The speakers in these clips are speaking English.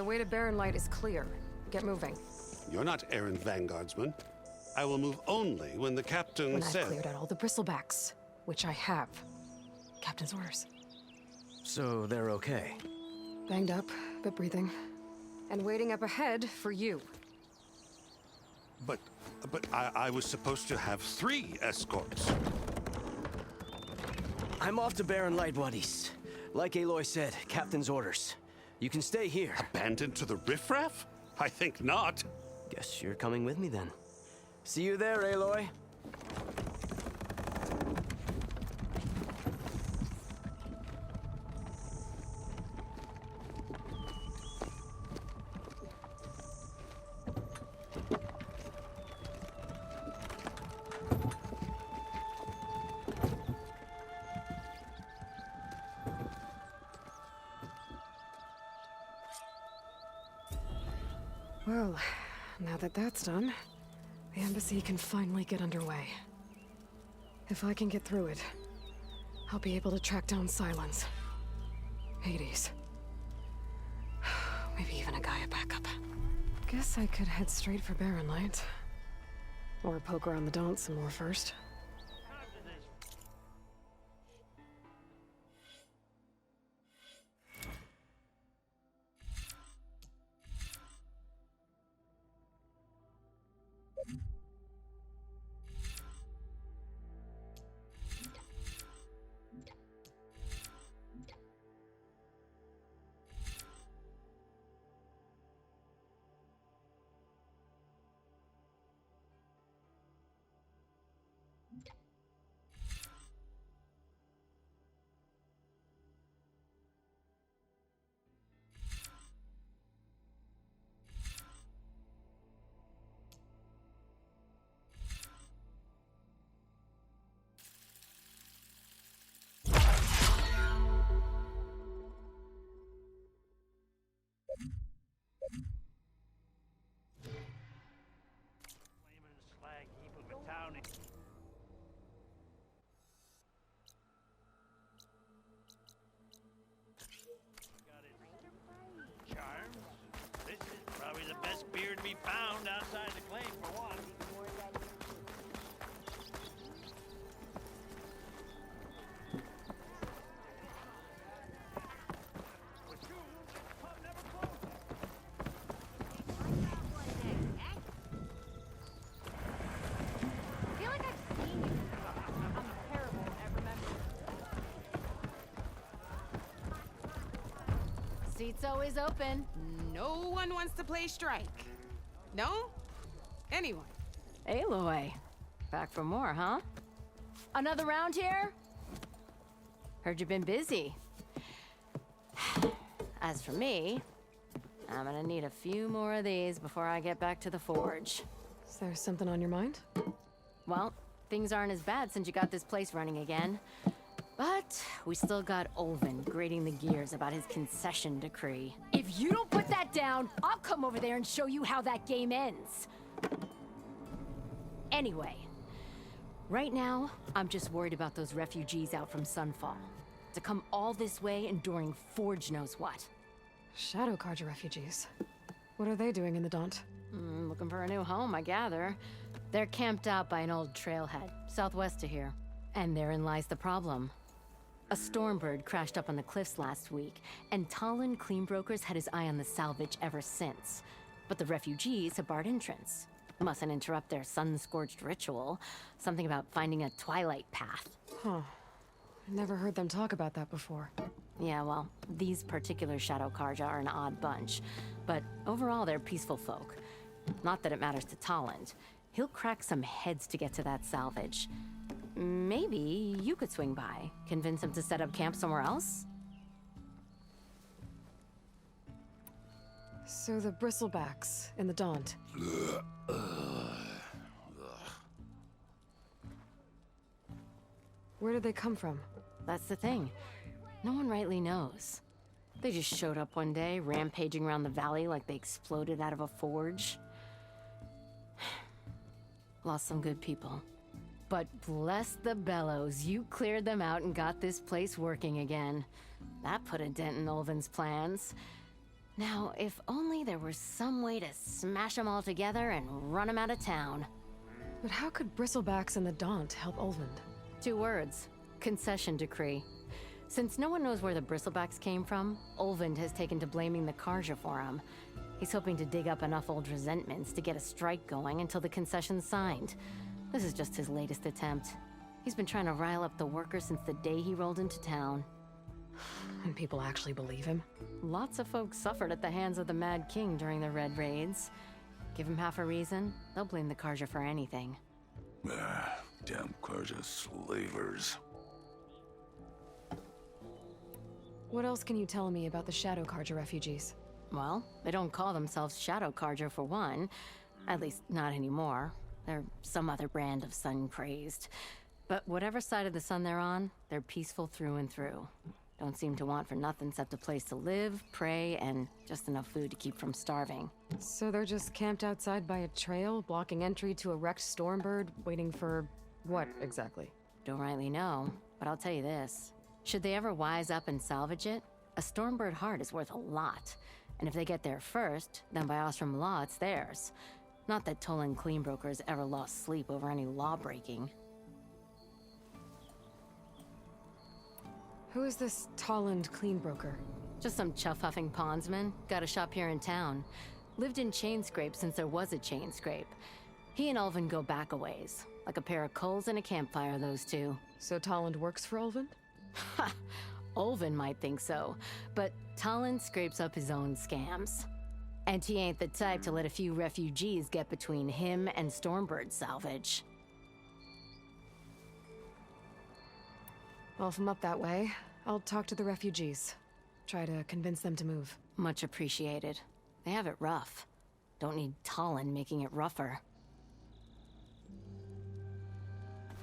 The way to Barren Light is clear. Get moving. You're not errand vanguardsman. I will move only when the captain When says... I've cleared out all the bristlebacks, which I have. Captain's orders. So they're okay? Banged up, but breathing. And waiting up ahead for you. But I was supposed to have 3 escorts. I'm off to Barren Light, Wadis. Like Aloy said, Captain's orders. You can stay here. Abandoned to the riffraff? I think not. Guess you're coming with me then. See you there, Aloy. Well, now that that's done, the embassy can finally get underway. If I can get through it, I'll be able to track down Sylens. Hades. Maybe even a Gaia backup. Guess I could head straight for Barren Light. Or poke around the Daunt some more first. This is probably the best beer to be found outside the claim, for one. I feel like I've seen you. I'm terrible at remembering. Seat's always open. No one wants to play strike. No? Anyone? Aloy. Back for more, huh? Another round here? Heard you've been busy. As for me, I'm gonna need a few more of these before I get back to the forge. Is there something on your mind? Well, things aren't as bad since you got this place running again. But we still got Olvin grating the gears about his concession decree. If you don't put that down, I'll come over there and show you how that game ends. Anyway, right now, I'm just worried about those refugees out from Sunfall. To come all this way enduring Forge knows what. Shadow Carja refugees. What are they doing in the Daunt? Looking for a new home, I gather. They're camped out by an old trailhead, southwest of here. And therein lies the problem. A Stormbird crashed up on the cliffs last week, and Talon Cleanbrokers had his eye on the salvage ever since. But the refugees have barred entrance. Mustn't interrupt their sun-scorched ritual. Something about finding a twilight path. Huh. I never heard them talk about that before. Yeah, well, these particular Shadow Carja are an odd bunch. But overall, they're peaceful folk. Not that it matters to Talon. He'll crack some heads to get to that salvage. Maybe you could swing by, convince him to set up camp somewhere else? So the bristlebacks in the Daunt. Where did they come from? That's the thing. No one rightly knows. They just showed up one day, rampaging around the valley like they exploded out of a forge. Lost some good people. But bless the bellows, you cleared them out and got this place working again. That put a dent in Olvin's plans. Now, if only there was some way to smash them all together and run them out of town. But how could Bristlebacks and the Daunt help Ulvund? 2 words. Concession decree. Since no one knows where the Bristlebacks came from, Ulvund has taken to blaming the Karja for him. He's hoping to dig up enough old resentments to get a strike going until the concession's signed. This is just his latest attempt. He's been trying to rile up the workers since the day he rolled into town. And people actually believe him? Lots of folks suffered at the hands of the Mad King during the Red Raids. Give him half a reason, they'll blame the Karja for anything. Damn Karja slavers. What else can you tell me about the Shadow Karja refugees? Well, they don't call themselves Shadow Karja for one. At least, not anymore. They're some other brand of sun-crazed. But whatever side of the sun they're on, they're peaceful through and through. Don't seem to want for nothing except a place to live, pray, and just enough food to keep from starving. So they're just camped outside by a trail, blocking entry to a wrecked Stormbird, waiting for what exactly? Don't rightly know, but I'll tell you this. Should they ever wise up and salvage it, a Stormbird heart is worth a lot. And if they get there first, then by Ostrom law, it's theirs. Not that Toland Cleanbrokers ever lost sleep over any law breaking. Who is this Toland Cleanbroker? Just some chuff-huffing pondsman. Got a shop here in town. Lived in Chainscrape since there was a Chainscrape. He and Ulvund go back a ways. Like a pair of coals and a campfire, those two. So Toland works for Ulvund? Ha! Ulvund might think so, but Toland scrapes up his own scams. And he ain't the type to let a few refugees get between him and Stormbird salvage. Well, if I'm up that way, I'll talk to the refugees. Try to convince them to move. Much appreciated. They have it rough. Don't need Toland making it rougher.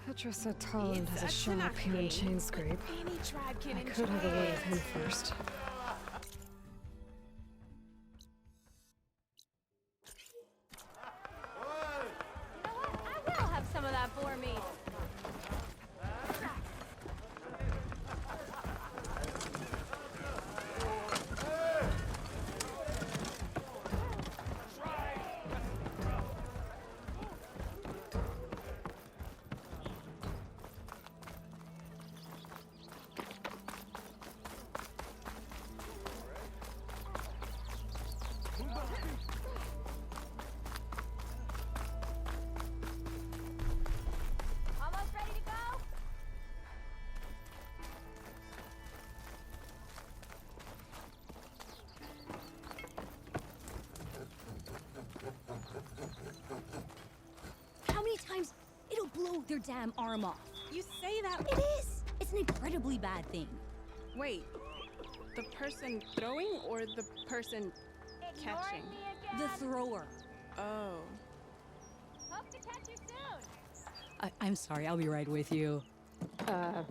Petra said Toland It's has a a shop here in Tanakh game. Chainscrape. Any tribe can I enjoy could have a word with him it. first. I will have some of that for me. Almost ready to go? How many times it'll blow their damn arm off? You say that. It is! It's an incredibly bad thing. Wait, the person throwing or the person catching? The thrower. Oh. Hope to catch you soon. I'm sorry, I'll be right with you. Uh,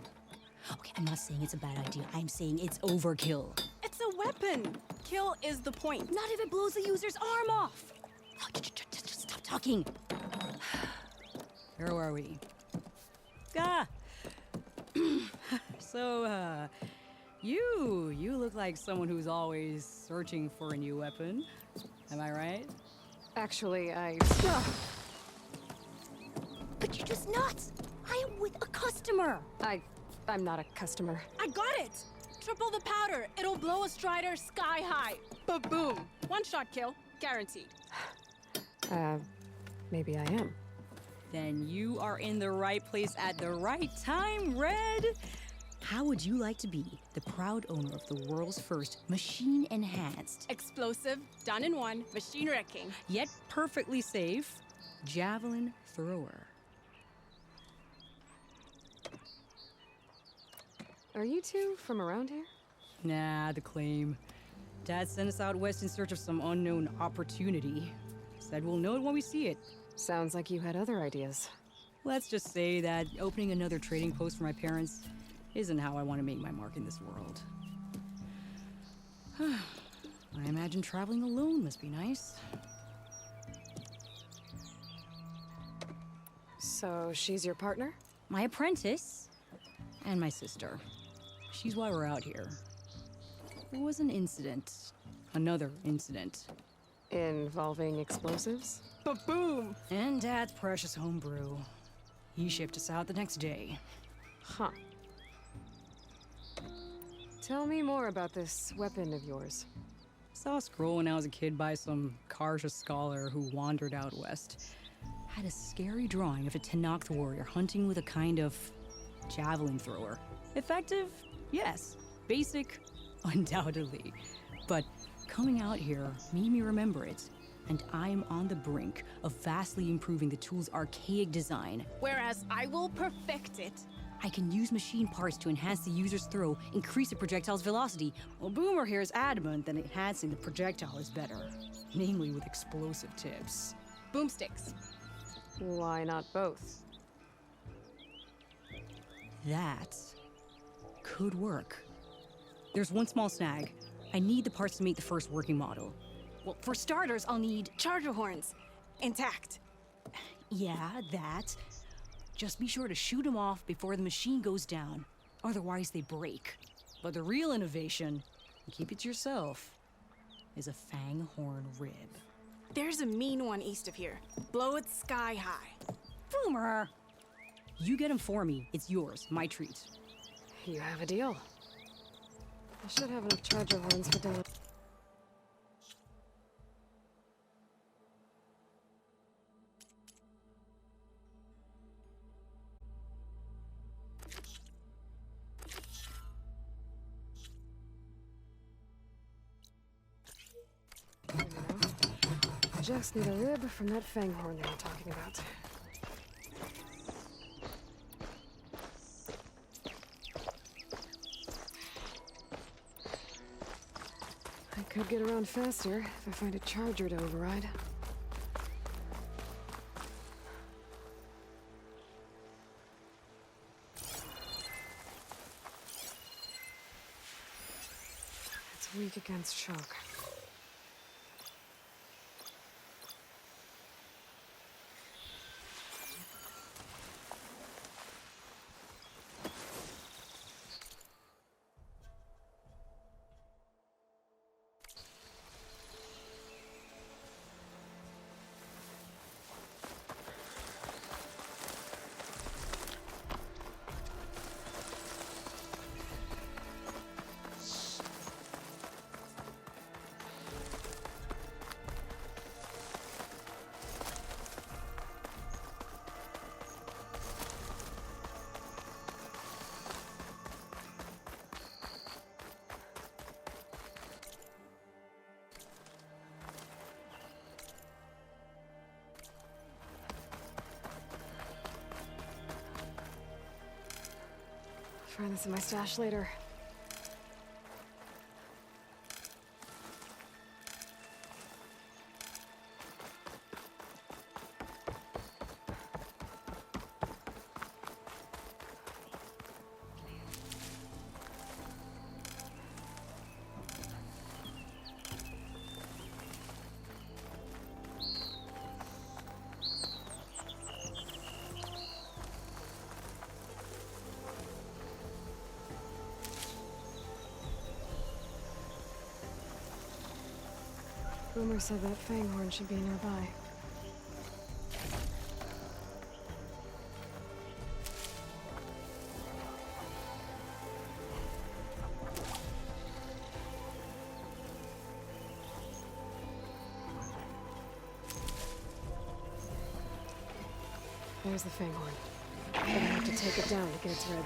Okay, I'm not saying it's a bad idea. I'm saying it's overkill. It's a weapon. Kill is the point. Not if it blows the user's arm off. Oh, just stop talking. Where are we? Ah! So, you look like someone who's always searching for a new weapon. Am I right? actually, But you're just nuts! I am with a customer! I'm not a customer. I got it. Triple the powder. It'll blow a Strider sky high. Ba-boom. One shot kill. Guaranteed. Maybe I am. Then you are in the right place at the right time, Red! How would you like to be the proud owner of the world's first machine-enhanced, Explosive, done in one, machine wrecking. yet perfectly safe, javelin thrower? Are you two from around here? Nah, the claim. Dad sent us out west in search of some unknown opportunity. Said we'll know it when we see it. Sounds like you had other ideas. Let's just say that opening another trading post for my parents isn't how I want to make my mark in this world. I imagine traveling alone must be nice. So she's your partner? My apprentice and my sister. She's why we're out here. there was an incident. Another incident. Involving explosives? Ba-boom! And Dad's precious homebrew. He shipped us out the next day. Huh. Tell me more about this weapon of yours. Saw a scroll when I was a kid by some Karja scholar who wandered out west. Had a scary drawing of a Tenakth warrior hunting with a kind of javelin thrower. Effective? Yes. Basic? Undoubtedly. But coming out here made me remember it. And I'm on the brink of vastly improving the tool's archaic design. Whereas I will perfect it. I can use machine parts to enhance the user's throw, increase the projectile's velocity. Well, Boomer here is adamant that enhancing the projectile is better. Namely with explosive tips. Boomsticks. Why not both? That could work. There's one small snag. I need the parts to make the first working model. Well, for starters, I'll need... Charger horns. Intact. Yeah, that. Just be sure to shoot them off before the machine goes down. Otherwise, they break. But the real innovation, and keep it to yourself, is a Fanghorn rib. There's a mean one east of here. Blow it sky high. Boomer! You get him for me. It's yours. My treat. You have a deal. I should have enough charger horns for demo. Just need a rib from that fanghorn they were talking about. I could get around faster if I find a charger to override. It's weak against shock. Find this in my stash later. Boomer said that fanghorn should be nearby. There's the fanghorn. I'm gonna have to take it down to get its rib.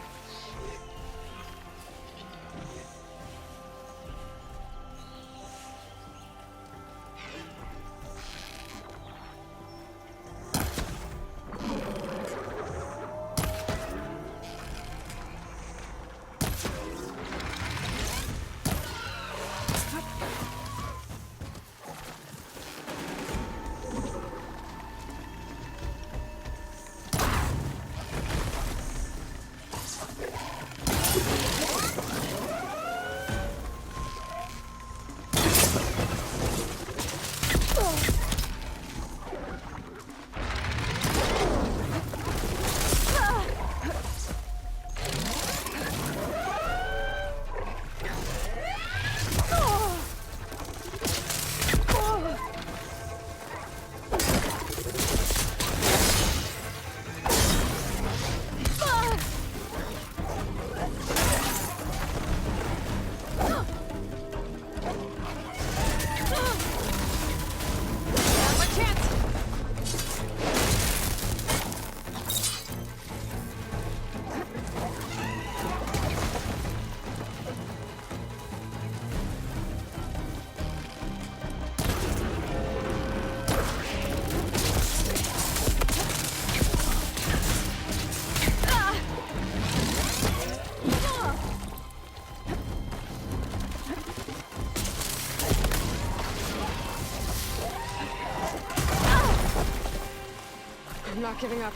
not giving up.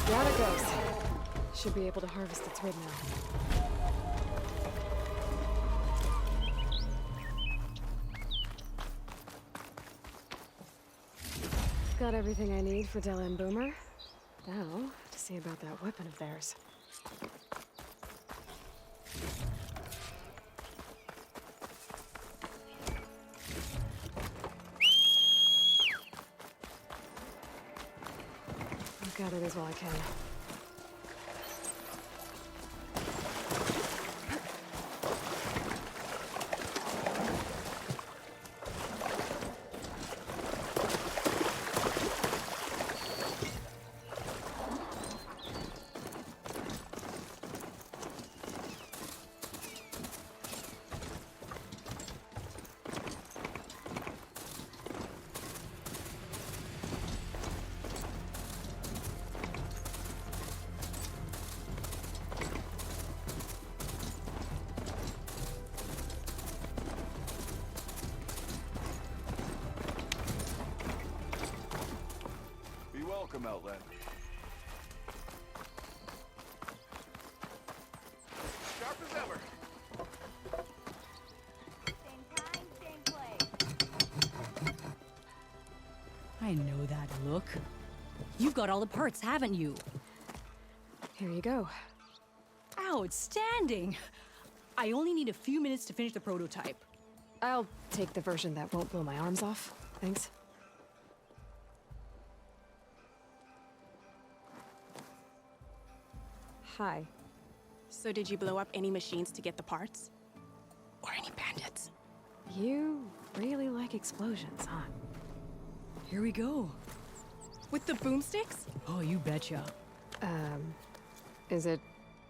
Down it goes. Should be able to harvest its rib now. Got everything I need for Della and Boomer. Now, to see about that weapon of theirs. I'll gather these while I can. Be welcome, Outlander. Sharp as ever. Same time, same place. I know that look. You've got all the parts, haven't you? Here you go. Outstanding! I only need a few minutes to finish the prototype. I'll take the version that won't blow my arms off. Thanks. Hi. So did you blow up any machines to get the parts? Or any bandits? You really like explosions, huh? Here we go. With the boomsticks? Oh, you betcha. Is it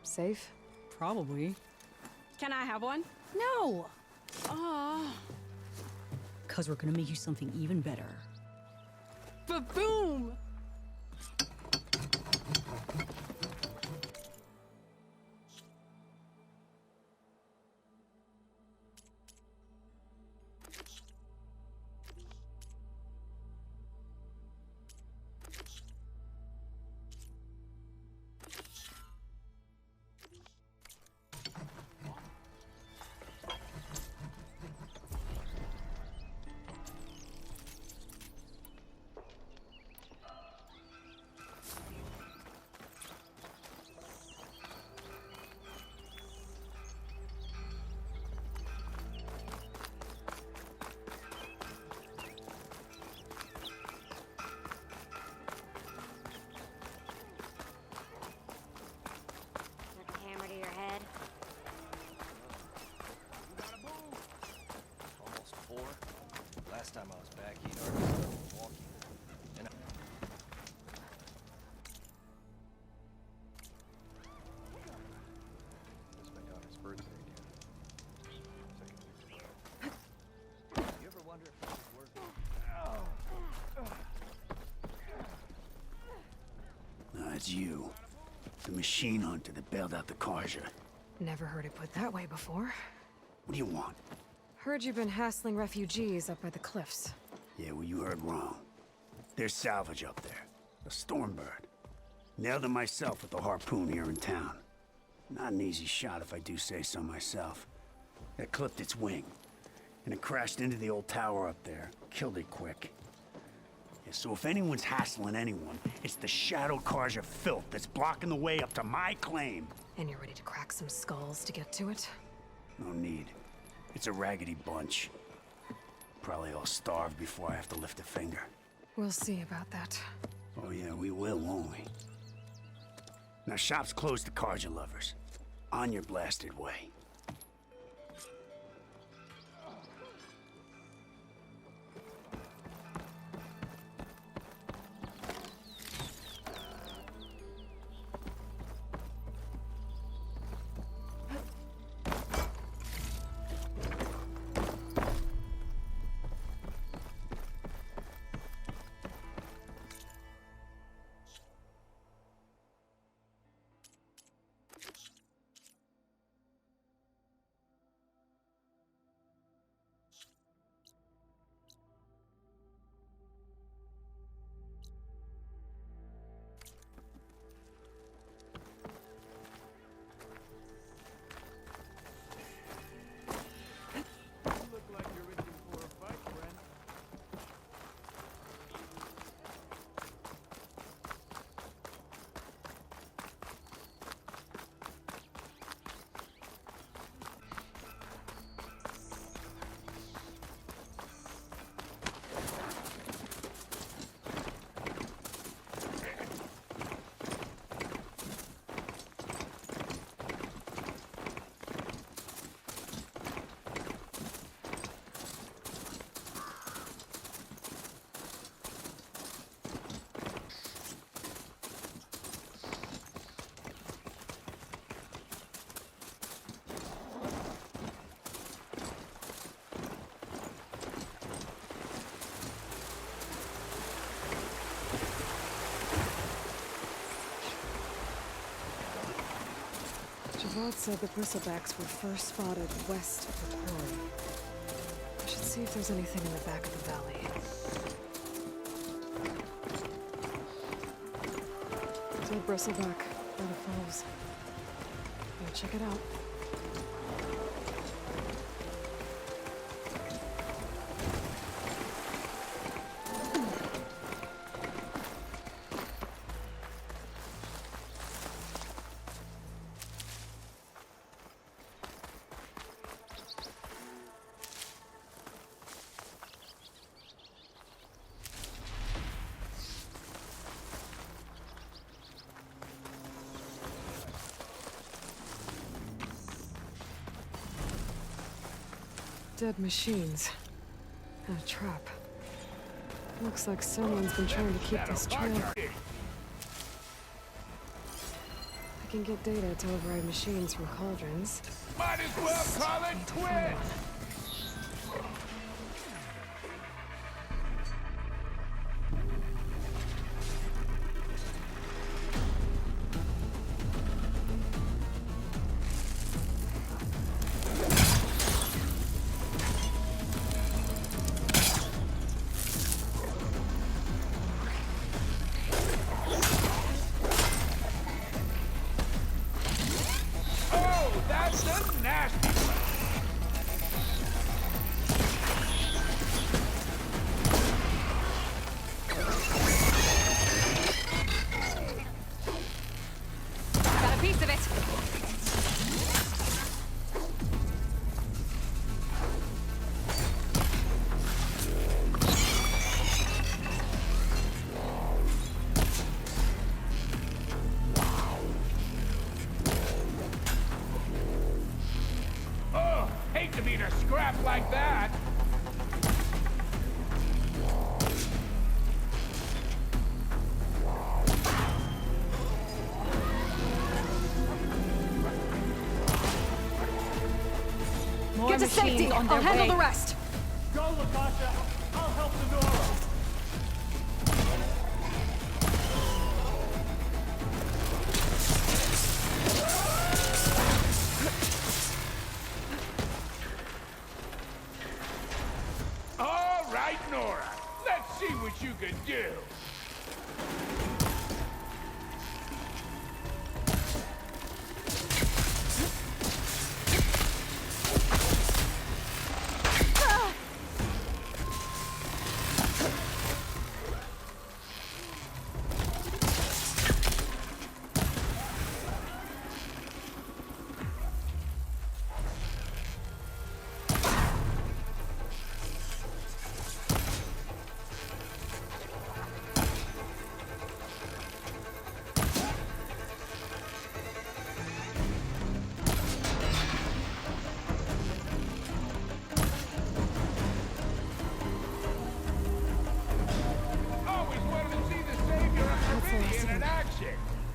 safe? Probably. Can I have one? No! Oh, Cause we're gonna make you something even better. ba-boom! Took a hammer to your head. Almost 4. Last time I was back, he'd already started walking. And it's my daughter's birthday, dude. You ever wonder if this is worth it? It's you. The machine hunter that bailed out the Karja. Never heard it put that way before. What do you want? Heard you've been hassling refugees up by the cliffs. Yeah, well, you heard wrong. There's salvage up there. A Stormbird. Nailed it myself with the harpoon here in town. Not an easy shot if I do say so myself. It clipped its wing. And it crashed into the old tower up there. Killed it quick. Yeah, so if anyone's hassling anyone, it's the Shadow Karja filth that's blocking the way up to my claim. And you're ready to crack some skulls to get to it? No need. It's a raggedy bunch. Probably all starved before I have to lift a finger. We'll see about that. Oh yeah, we will, won't we? Now shop's closed to Karja lovers. On your blasted way. Vought said the bristlebacks were first spotted west of the quarry. I should see if there's anything in the back of the valley. Dead bristleback by the falls. Go check it out. Dead machines. And a trap. Looks like someone's been trying to keep this trail. I can get data to override machines from cauldrons. Might as well call it quits! Got a piece of it! Oh, hate to be a scrap like that. Get to safety! I'll handle the rest! Go, Latasha. I'll help Nora. All right, Nora. Let's see what you can do.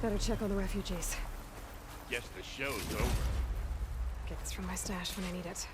Better check on the refugees. Guess the show's over. Get this from my stash when I need it.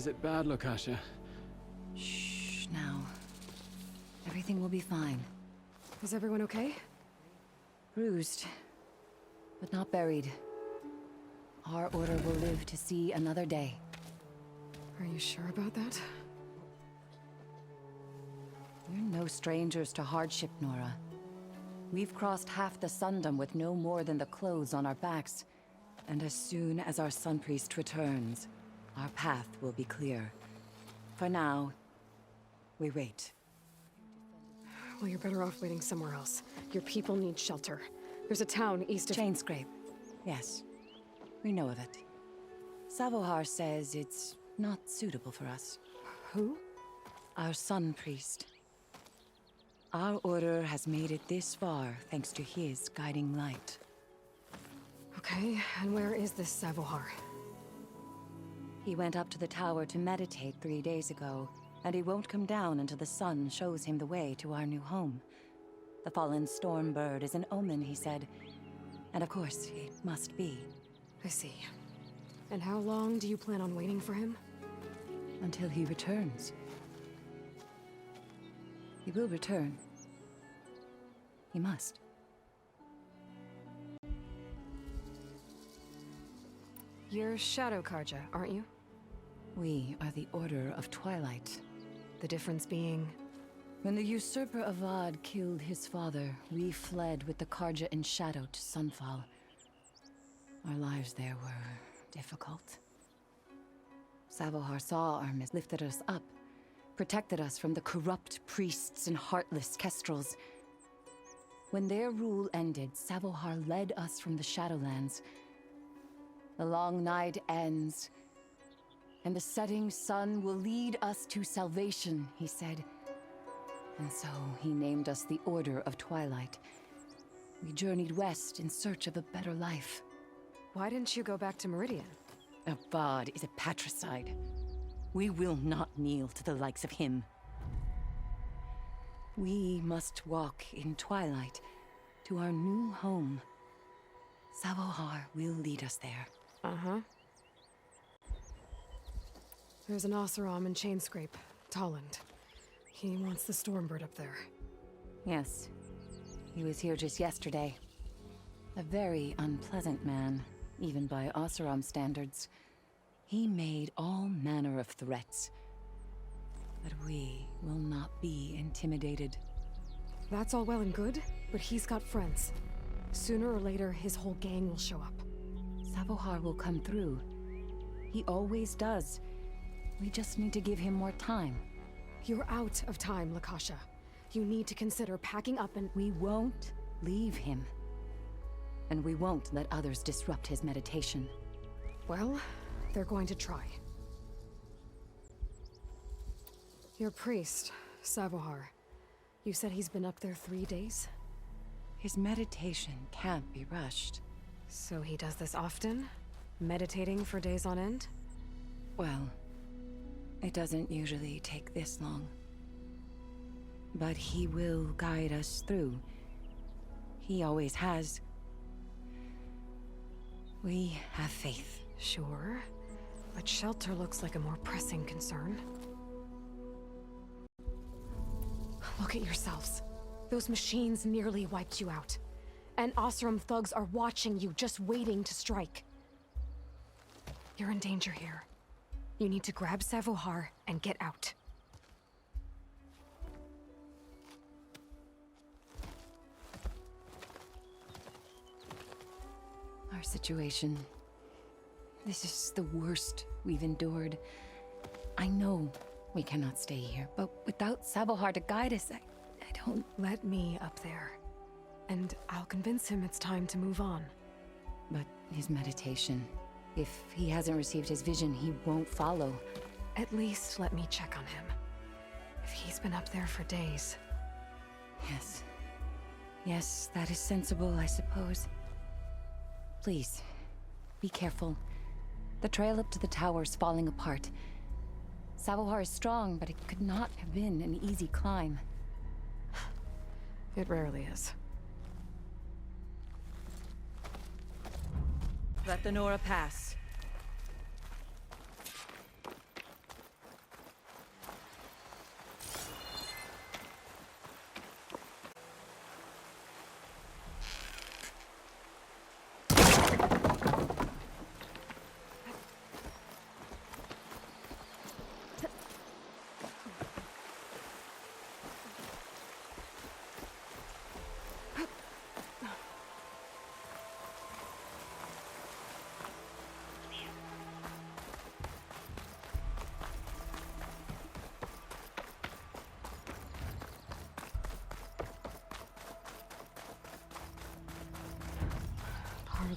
Is it bad, Lokasha? Shh, now. Everything will be fine. Is everyone okay? Bruised, but not buried. Our order will live to see another day. Are you sure about that? We're no strangers to hardship, Nora. We've crossed half the Sundom with no more than the clothes on our backs. And as soon as our Sun Priest returns, our path will be clear. For now, we wait. Well, you're better off waiting somewhere else. Your people need shelter. There's a town east of... Chainscrape. Yes. We know of it. Savohar says it's not suitable for us. Who? Our Sun Priest. Our order has made it this far thanks to his guiding light. Okay, and where is this Savohar? He went up to the tower to meditate 3 days ago, and he won't come down until the sun shows him the way to our new home. The fallen storm bird is an omen, he said. And of course, it must be. I see. And how long do you plan on waiting for him? Until he returns. He will return. He must. You're Shadow Karja, aren't you? We are the Order of Twilight. The difference being... When the usurper Avad killed his father, we fled with the Karja in Shadow to Sunfall. Our lives there were difficult. Savohar saw our miss, lifted us up, protected us from the corrupt priests and heartless kestrels. When their rule ended, Savohar led us from the Shadowlands. The long night ends, and the setting sun will lead us to salvation, he said. And so he named us the Order of Twilight. We journeyed west in search of a better life. Why didn't you go back to Meridian? Avad is a patricide. We will not kneel to the likes of him. We must walk in twilight to our new home. Savohar will lead us there. Uh-huh. There's an Oseram in Chainscrape, Tolland. He wants the Stormbird up there. Yes. He was here just yesterday. A very unpleasant man, even by Oseram standards. He made all manner of threats. But we will not be intimidated. That's all well and good, but he's got friends. Sooner or later, his whole gang will show up. Savohar will come through. He always does. We just need to give him more time. You're out of time, Lakasha. You need to consider packing up and... We won't leave him. And we won't let others disrupt his meditation. Well, they're going to try. Your priest, Savohar. You said he's been up there 3 days? His meditation can't be rushed. So he does this often? Meditating for days on end? Well, it doesn't usually take this long. But he will guide us through. He always has. We have faith. Sure, but shelter looks like a more pressing concern. Look at yourselves. Those machines nearly wiped you out. And Oseram thugs are watching you, just waiting to strike. You're in danger here. You need to grab Savohar and get out. Our situation... This is the worst we've endured. I know we cannot stay here, but without Savohar to guide us, I don't... Let me up there. And I'll convince him it's time to move on. But his meditation... If he hasn't received his vision, he won't follow. At least let me check on him. If he's been up there for days. Yes. Yes, that is sensible, I suppose. Please, be careful. The trail up to the tower's falling apart. Savohar is strong, but it could not have been an easy climb. It rarely is. Let the Nora pass.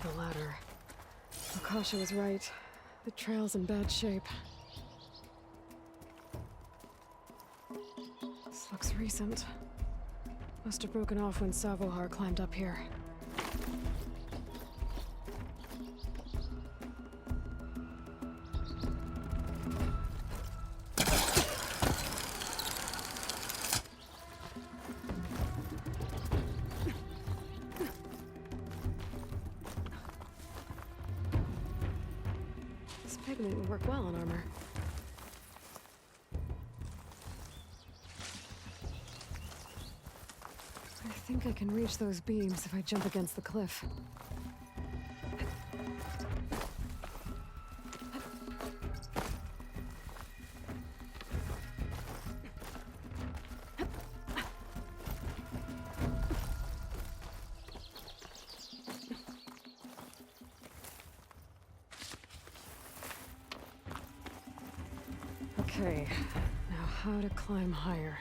the latter. Akasha was right. The trail's in bad shape. This looks recent. Must have broken off when Savohar climbed up here. This pigment would work well on armor. I think I can reach those beams if I jump against the cliff. Okay, now how to climb higher.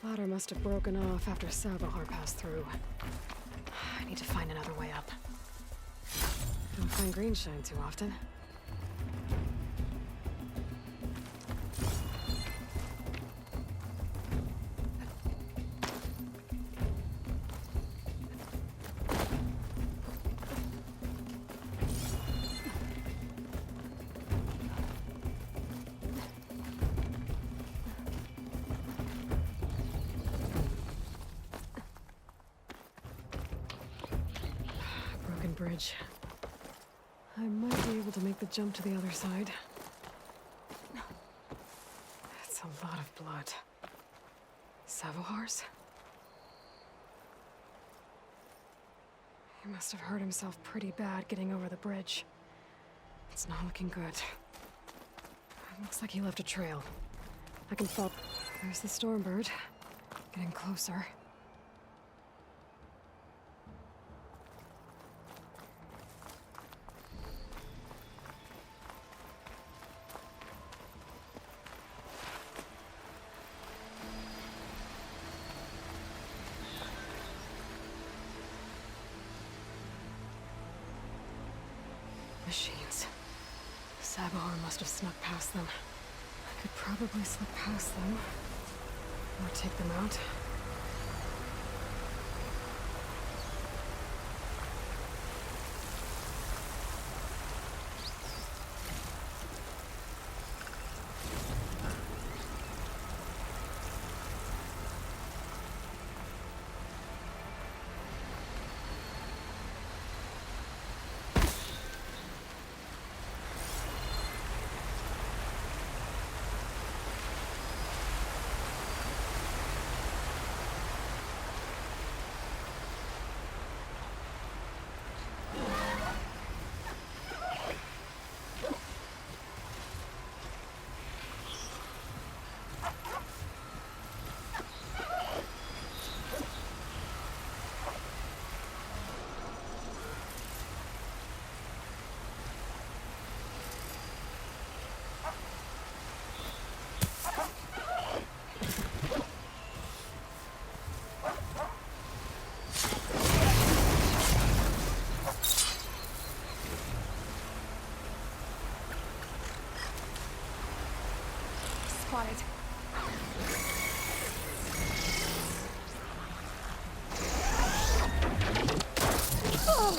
Ladder must have broken off after Savohar passed through. I need to find another way up. Don't find greenshine too often. Bridge. I might be able to make the jump to the other side. That's a lot of blood. Savohar's? He must have hurt himself pretty bad getting over the bridge. It's not looking good. It looks like he left a trail. I can follow. There's the Stormbird. Getting closer. Machines. Savohar must have snuck past them. I could probably slip past them. Or take them out. Spotted. Oh!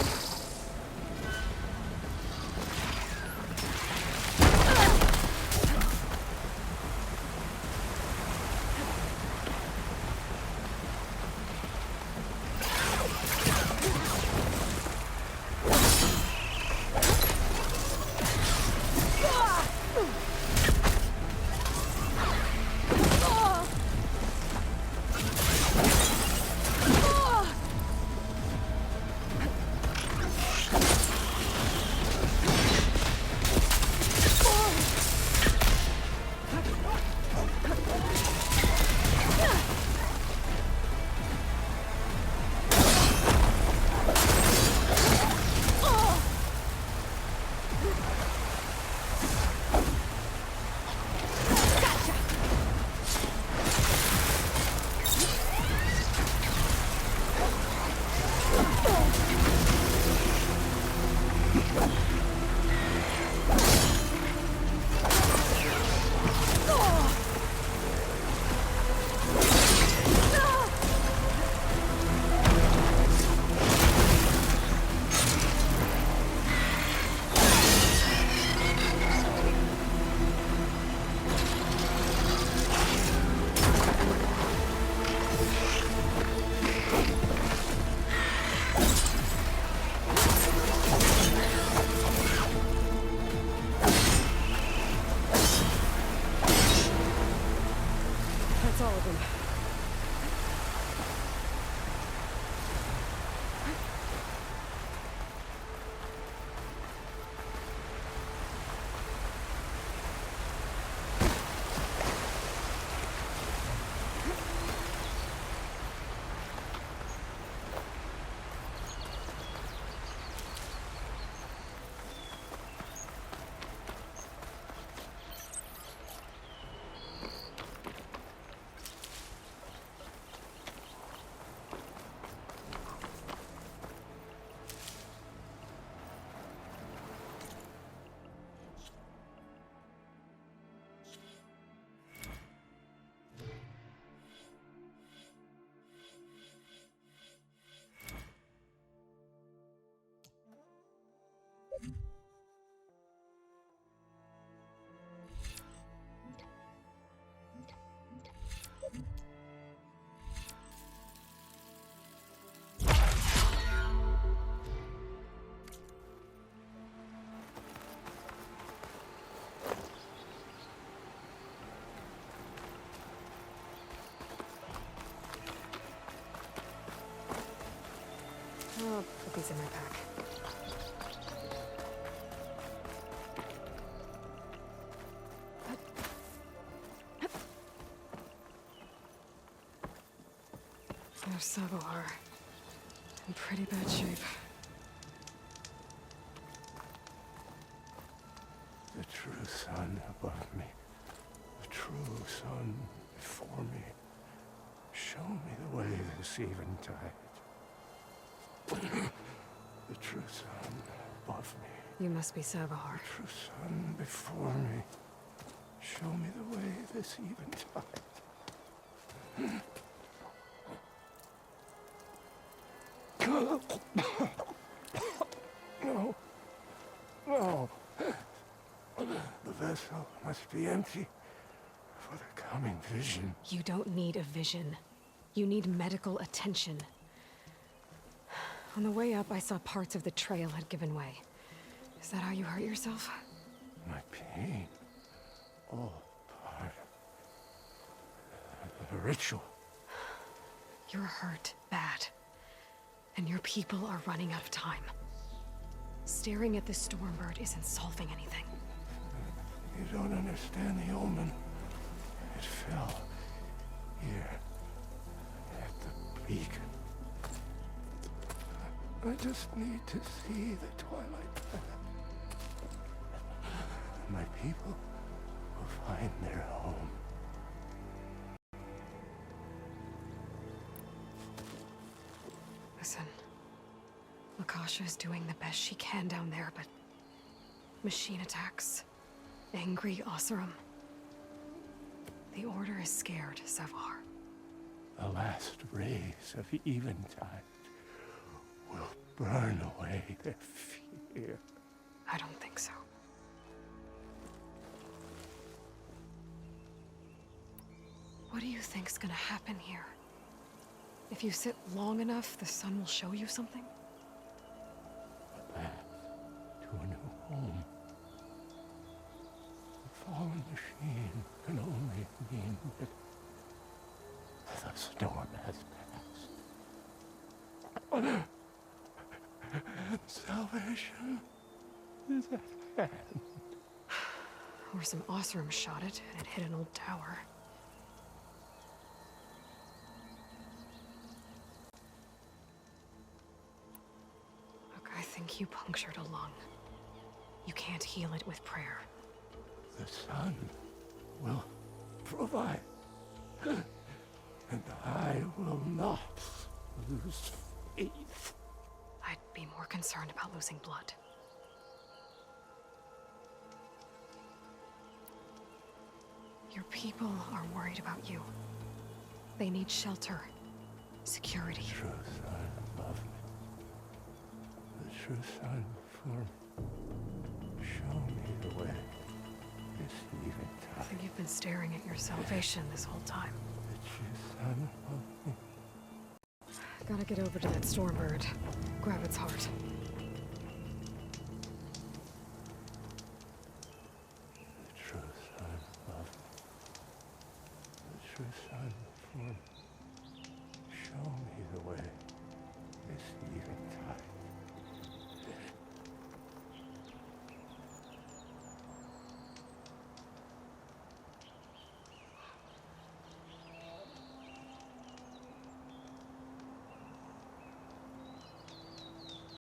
He's in my pack. There's Savohar. In pretty bad shape. The true sun above me. The true sun before me. Show me the way this eventide. The true sun above me. You must be Savohar. The true sun before me. Show me the way this eventide. No. No. The vessel must be empty for the coming vision. You don't need a vision. You need medical attention. On the way up, I saw parts of the trail had given way. Is that how you hurt yourself? My pain. All part of the ritual. You're hurt bad. And your people are running out of time. Staring at the Stormbird isn't solving anything. You don't understand the omen. It fell here at the beacon. I just need to see the twilight path. My people will find their home. Listen, Lakasha is doing the best she can down there, but machine attacks, angry Oseram. The Order is scared, Savohar. The last rays of eventide will burn away their fear. I don't think so. What do you think's gonna happen here? If you sit long enough, the sun will show you something? A path to a new home. The fallen machine can only mean that the storm has passed. And salvation is at hand. Or some Oseram shot it, and it hit an old tower. Look, I think you punctured a lung. You can't heal it with prayer. The sun will provide. And I will not lose faith. I'd be more concerned about losing blood. Your people are worried about you. They need shelter, security. The true sun above me. The true sun before me. Show me the way. This I eventide. think you've been staring at your salvation this whole time. The true sun above me. Gotta get over to that Stormbird. Grab its heart. The true sun above me. The true sun before me. Show me the way. This eventide.